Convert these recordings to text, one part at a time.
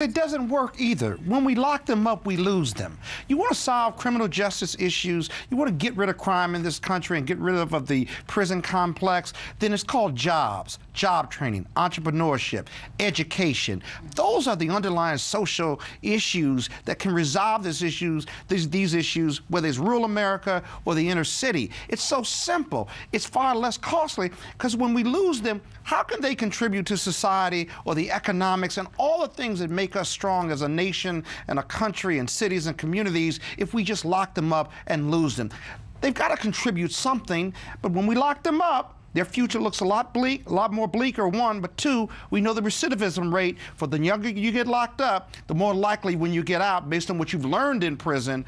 It doesn't work either. When we lock them up, we lose them. You want to solve criminal justice issues, you want to get rid of crime in this country and get rid of the prison complex, then it's called jobs, job training, entrepreneurship, education. Those are the underlying social issues that can resolve these issues, whether it's rural America or the inner city. It's so simple. It's far less costly, because when we lose them, how can they contribute to society or the economics and all the things that make us strong as a nation and a country and cities and communities if we just lock them up and lose them? They've got to contribute something, but when we lock them up, their future looks a lot more bleaker, one, but two, we know the recidivism rate for the younger you get locked up, the more likely when you get out, based on what you've learned in prison,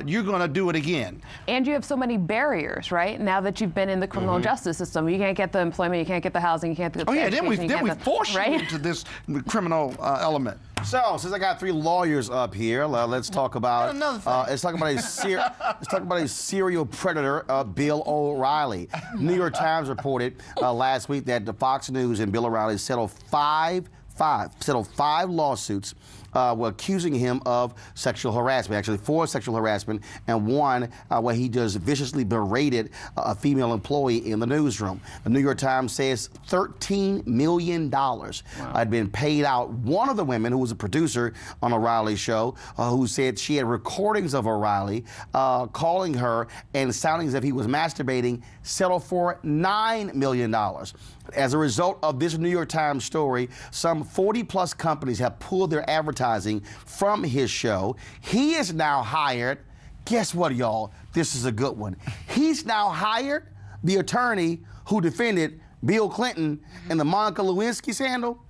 you're going to do it again. And you have so many barriers, right? Now that you've been in the criminal justice system, you can't get the employment, you can't get the housing, you can't get the education. Then we force you into this criminal element. So, since I got three lawyers up here, let's talk about let's talk about a serial predator, Bill O'Reilly. New York Times reported last week that the Fox News and Bill O'Reilly settled five lawsuits accusing him of sexual harassment, actually 4 sexual harassment, and one where he just viciously berated a female employee in the newsroom. The New York Times says $13 million had been paid out. One of the women, who was a producer on O'Reilly's show, who said she had recordings of O'Reilly calling her and sounding as if he was masturbating, settled for $9 million. As a result of this New York Times story, some 40-plus companies have pulled their advertising from his show. He is now hired, guess what, y'all? This is a good one. He's now hired the attorney who defended Bill Clinton in the Monica Lewinsky scandal,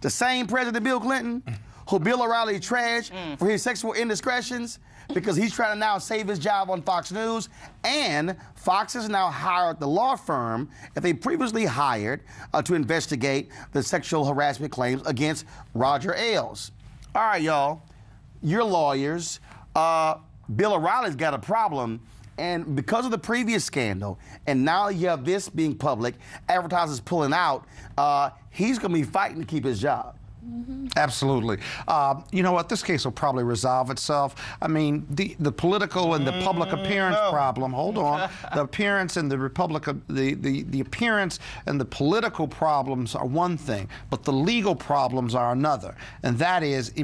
the same President Bill Clinton who Bill O'Reilly trashed for his sexual indiscretions, because he's trying to now save his job on Fox News. And Fox has now hired the law firm that they previously hired to investigate the sexual harassment claims against Roger Ailes. All right, y'all, you're lawyers. Bill O'Reilly's got a problem. And because of the previous scandal, and now you have this being public, advertisers pulling out, he's going to be fighting to keep his job. Absolutely. You know what? This case will probably resolve itself. I mean, the political and the public appearance problem. Hold on. The appearance and the the appearance and the political problems are one thing, but the legal problems are another. And that is,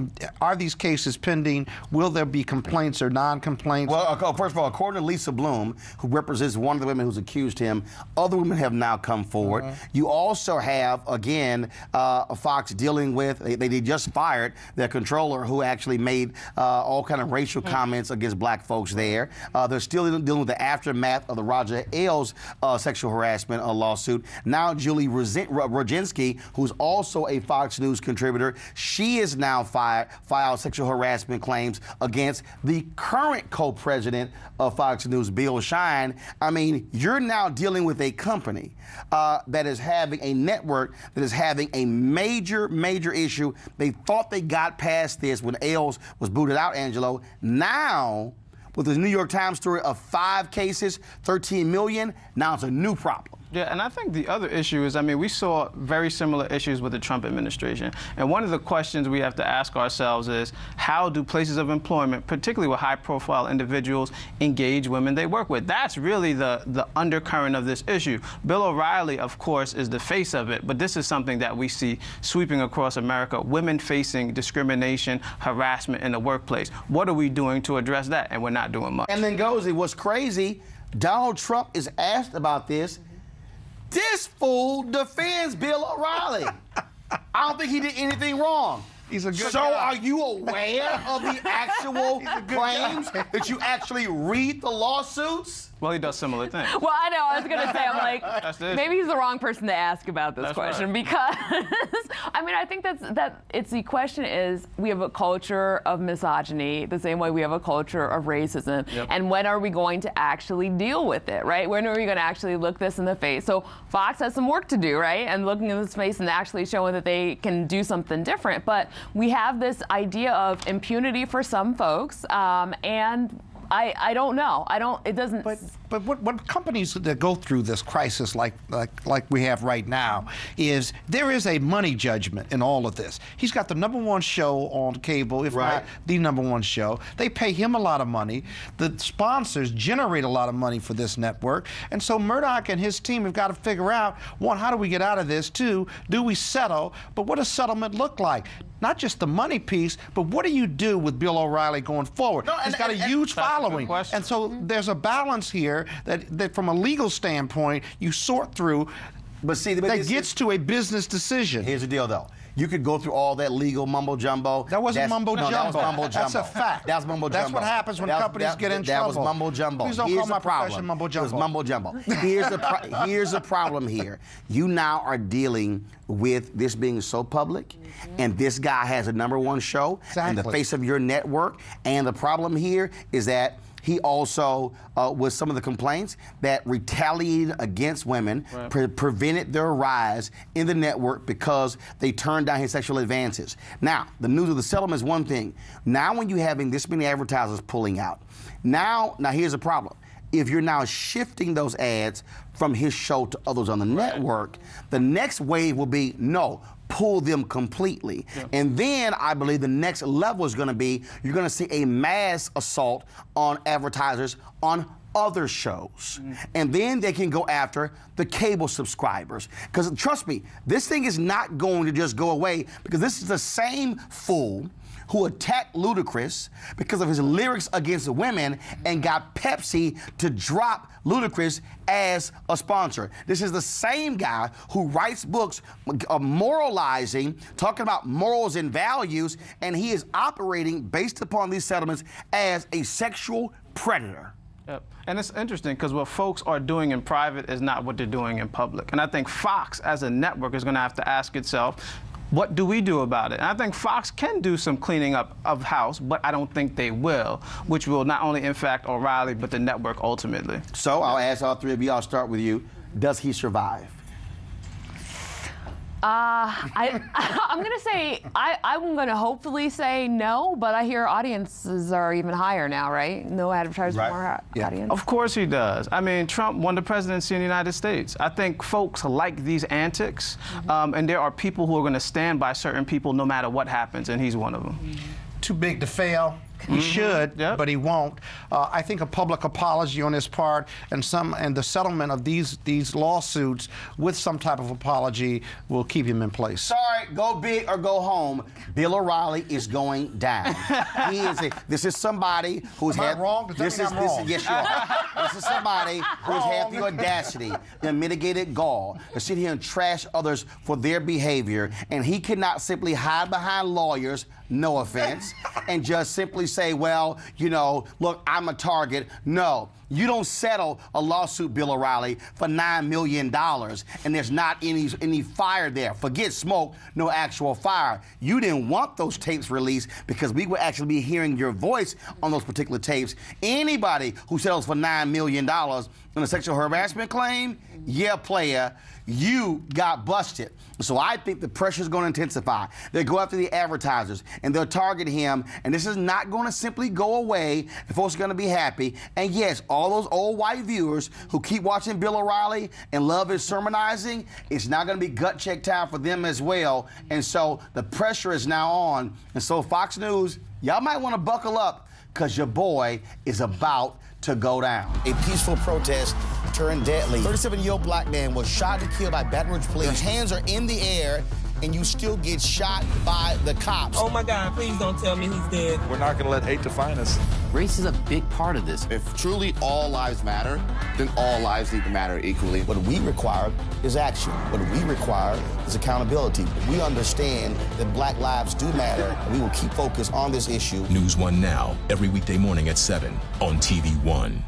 are these cases pending? Will there be complaints or non-complaints? Well, first of all, according to Lisa Bloom, who represents one of the women who's accused him, other women have now come forward. You also have, again, Fox dealing with. They just fired their controller, who actually made all kind of racial comments against black folks there. They're still dealing with the aftermath of the Roger Ailes sexual harassment lawsuit. Now Julie Roginski, who's also a Fox News contributor, she is now filed sexual harassment claims against the current co-president of Fox News, Bill Shine. I mean, you're now dealing with a company that is having a network that is having a major issue. They thought they got past this when Ailes was booted out, Angelo. Now, with the New York Times story of 5 cases, 13 million, now it's a new problem. Yeah, and I think the other issue is, I mean, we saw very similar issues with the Trump administration. And one of the questions we have to ask ourselves is, how do places of employment, particularly with high-profile individuals, engage women they work with? That's really the undercurrent of this issue. Bill O'Reilly, of course, is the face of it, but this is something that we see sweeping across America, women facing discrimination, harassment in the workplace. What are we doing to address that? And we're not doing much. And then Gozy, what's crazy, Donald Trump is asked about this. This fool defends Bill O'Reilly. I don't think he did anything wrong. He's a good So guy. Are you aware of the actual claims that you actually read the lawsuits? Well, he does similar things. Well, I know. I was going to say, I'm like, maybe he's the wrong person to ask about this question, because, I mean, I think the question is, we have a culture of misogyny the same way we have a culture of racism. And when are we going to actually deal with it, right? When are we going to actually look this in the face? So Fox has some work to do, right? And looking in this face and actually showing that they can do something different. But we have this idea of impunity for some folks, and I don't know. It doesn't. But what companies that go through this crisis like we have right now is there is a money judgment in all of this. He's got the #1 show on cable, if not the #1 show. They pay him a lot of money. The sponsors generate a lot of money for this network. And so Murdoch and his team have got to figure out, one, how do we get out of this? Two, do we settle? But what does settlement look like? Not just the money piece, but what do you do with Bill O'Reilly going forward? He's got a huge following. And so there's a balance here that from a legal standpoint, you sort through, but see, that gets to a business decision. Here's the deal, though. You could go through all that legal mumbo-jumbo. That wasn't mumbo-jumbo. No, that was mumbo-jumbo. That's a fact. That was mumbo-jumbo. That's what happens when companies get in trouble. That was mumbo-jumbo. Please don't call my profession mumbo-jumbo. It was mumbo-jumbo. Here's the problem here. You now are dealing with this being so public, and this guy has a #1 show in the face of your network, and the problem here is that he also, with some of the complaints, that retaliated against women, prevented their rise in the network because they turned down his sexual advances. Now, the news of the settlement is one thing. Now when you're having this many advertisers pulling out, now here's the problem. If you're now shifting those ads from his show to others on the network, the next wave will be, no, pull them completely. And then I believe the next level is going to be, you're going to see a mass assault on advertisers on other shows. And then they can go after the cable subscribers. Because trust me, this thing is not going to just go away, because this is the same fool who attacked Ludacris because of his lyrics against women and got Pepsi to drop Ludacris as a sponsor. This is the same guy who writes books moralizing, talking about morals and values, and he is operating based upon these settlements as a sexual predator. Yep. And it's interesting because what folks are doing in private is not what they're doing in public. And I think Fox, as a network, is going to have to ask itself, what do we do about it? And I think Fox can do some cleaning up of house, but I don't think they will, which will not only impact O'Reilly, but the network ultimately. So I'll ask all three of you, I'll start with you. Does he survive? I'm going to say, I'm going to hopefully say no, but I hear audiences are even higher now, right? No advertisers, more audience. Of course he does. I mean, Trump won the presidency in the United States. I think folks like these antics, and there are people who are going to stand by certain people no matter what happens, and he's one of them. Too big to fail. He should, but he won't. I think a public apology on his part and the settlement of these lawsuits with some type of apology will keep him in place. Sorry, go big or go home. Bill O'Reilly is going down. This is somebody who's had wrong. Does that mean I'm wrong? Yes, you are. This is somebody who's had the audacity, the unmitigated gall, to sit here and trash others for their behavior, and he cannot simply hide behind lawyers. No offense, and just simply say, well, you know, look, I'm a target. No, you don't settle a lawsuit, Bill O'Reilly, for $9 million, and there's not any fire there. Forget smoke, no actual fire. You didn't want those tapes released because we would actually be hearing your voice on those particular tapes. Anybody who settles for $9 million on a sexual harassment claim, yeah, player, you got busted. So I think the pressure is going to intensify. They go after the advertisers, and they'll target him, and this is not going to simply go away. The folks are going to be happy. And yes, all those old white viewers who keep watching Bill O'Reilly and love his sermonizing, it's not going to be gut check time for them as well. And so the pressure is now on. And so Fox News, y'all might want to buckle up, because your boy is about to go down. A peaceful protest turned deadly. 37-year-old black man was shot and killed by Baton Rouge police. His hands are in the air, and you still get shot by the cops. Oh my God, please don't tell me he's dead. We're not gonna let hate define us. Race is a big part of this. If truly all lives matter, then all lives need to matter equally. What we require is action. What we require is accountability. We understand that black lives do matter, and we will keep focused on this issue. NewsOne Now, every weekday morning at 7 on TV1.